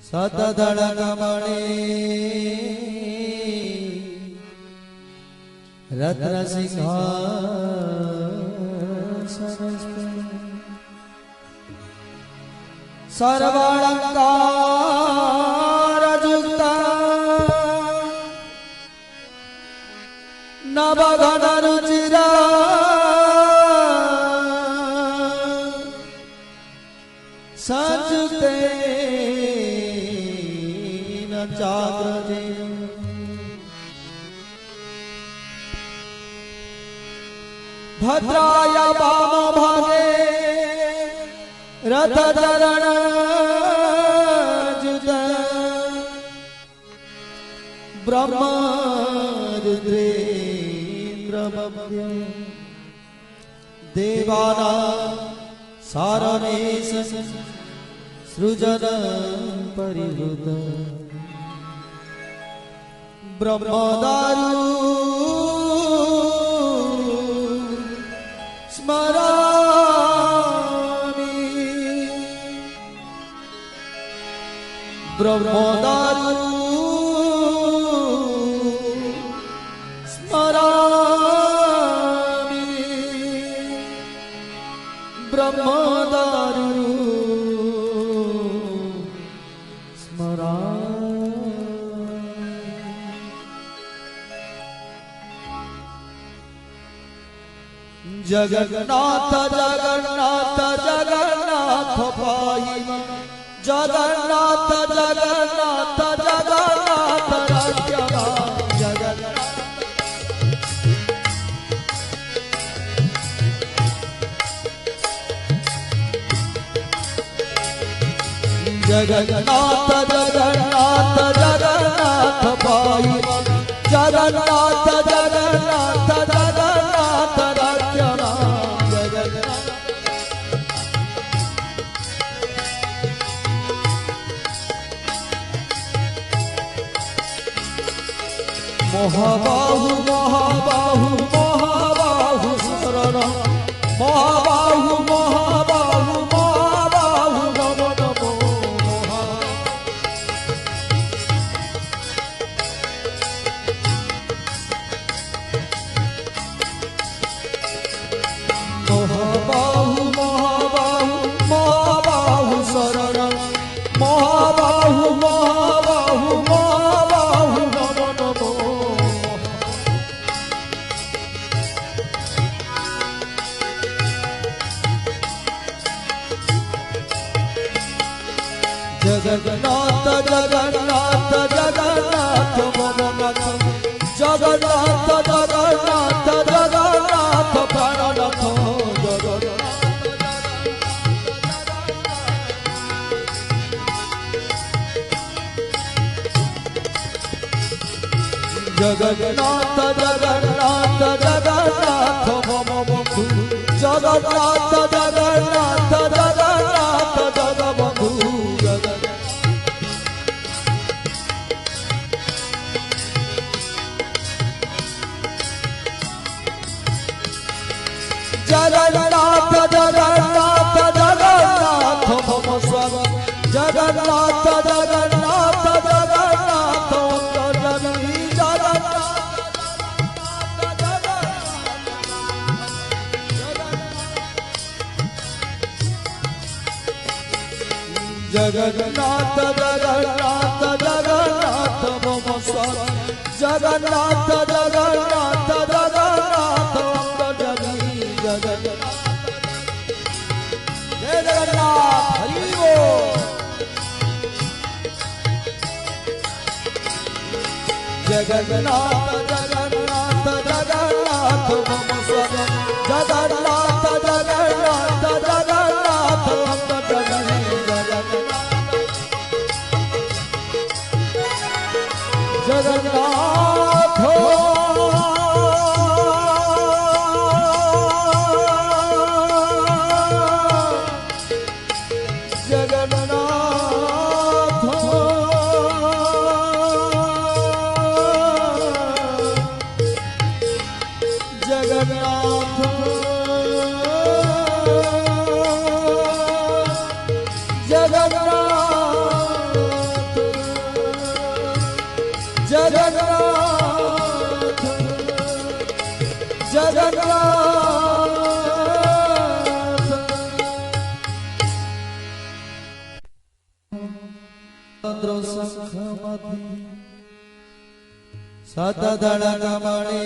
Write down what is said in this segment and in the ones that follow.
सतधड़कमणि रत्न सिंहासन सर्वालंकार युक्ता नवघन रुचिरा संयुक्ते जाग्रते भद्राय वाम भागे रथ चरण जुत ब्रह्म रुद्रेन्द्र देवाना सारणेश सृजन परिवृत ब्रह्मदारु स्मरामि ब्रह्मदारु स्मरामि ब्रह्मदारु जगन्नाथ जगन्नाथ जगन्नाथ पाहि जगन्नाथ जगन्नाथ जगन्नाथ राज्यमा जगन्नाथ जगन्नाथ जगन्नाथ पाहि जगन्नाथ जगन्नाथ जगन्नाथ राज्यमा महाबाहु महाबाहु महाबाहु शरण महाबाहु महाबाहु महाबाहु नमो नमो महाबाहु महाबाहु महाबाहु शरण महाबाहु महाबाहु महाबाहु नमो नमो जगन्नाथ जगन्नाथ जगन्नाथ मम नाथ जगन्नाथ जगन्नाथ जगन्नाथ प्राणनाथ जगन्नाथ जगन्नाथ जगन्नाथ मम बंधु जगन्नाथ जगन्नाथ जगन्नाथ जगबंधु जगन्नाथ जगन्नाथ जगन्नाथ मम स्वामी जगन्नाथ जगन्नाथ जगन्नाथ जननी जगन्नाथ जगन्नाथ जगन्नाथ मम स्वामी जगन्नाथ जगन्नाथ जगन्नाथ जननी जगन्नाथ जय जगन्नाथ हरि बोल जगन्नाथ जगन्नाथ जगन्नाथ मम स्वामी जगन्नाथ जगन्नाथ जगन्नाथ जननी जगन्नाथ जगन्नाथ शंखमति शतदलकमणि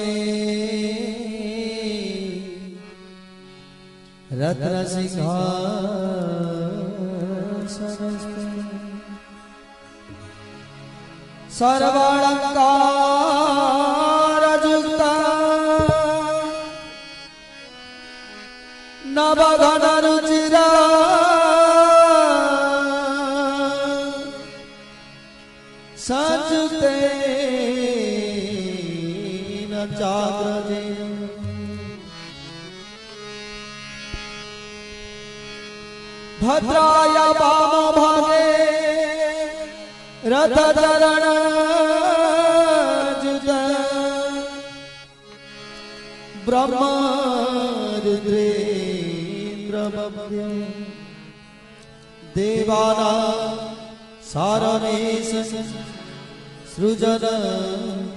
रत्नसिंहासनस्थे सर्वालंकारयुक्ता नवघनरुचिरा संयुक्ते चाग्रजे भद्राय वाम भागे रथ चरण जुत ब्रह्म रुद्रेन्द्र मध्य देवाना सारणेश सृजन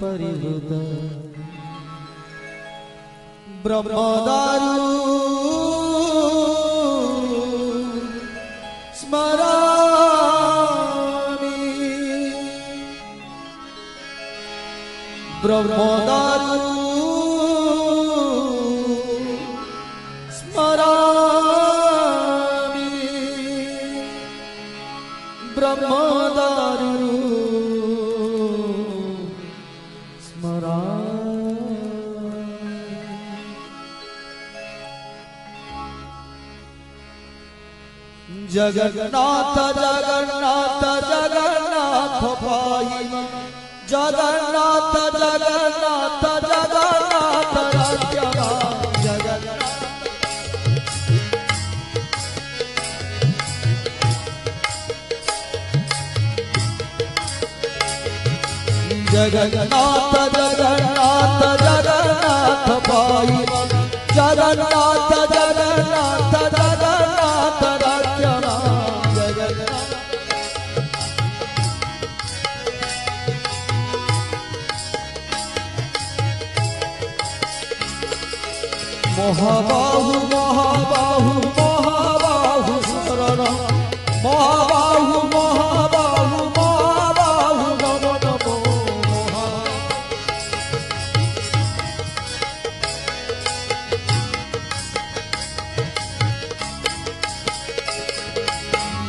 परिवृत ब्रह्मदारु स्मरामि ब्रह्मदारु स्मरामि ब्रह्मदारु जगन्नाथ जगन्नाथ जगन्नाथ भाई जगन्नाथ जगन्नाथ जगन्नाथ राज्यवा जगन्नाथ जगन्नाथ जगन्नाथ भाई जगन्नाथ जगन्नाथ जगन्नाथ राज्यवा महाबाहु महाबाहु महाबाहु शरण महाबाहु महाबाहु महाबाहु नमो नमो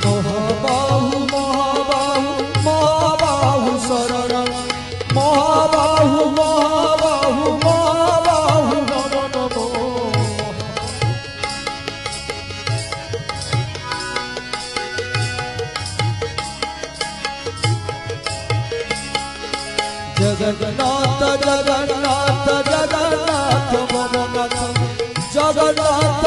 महाबाहु महाबाहु महाबाहु शरण महाबाहु महाबाहु महाबाहु नमो नमो जगन्नाथ जगन्नाथ जगन्नाथ मम नाथ जगन्नाथ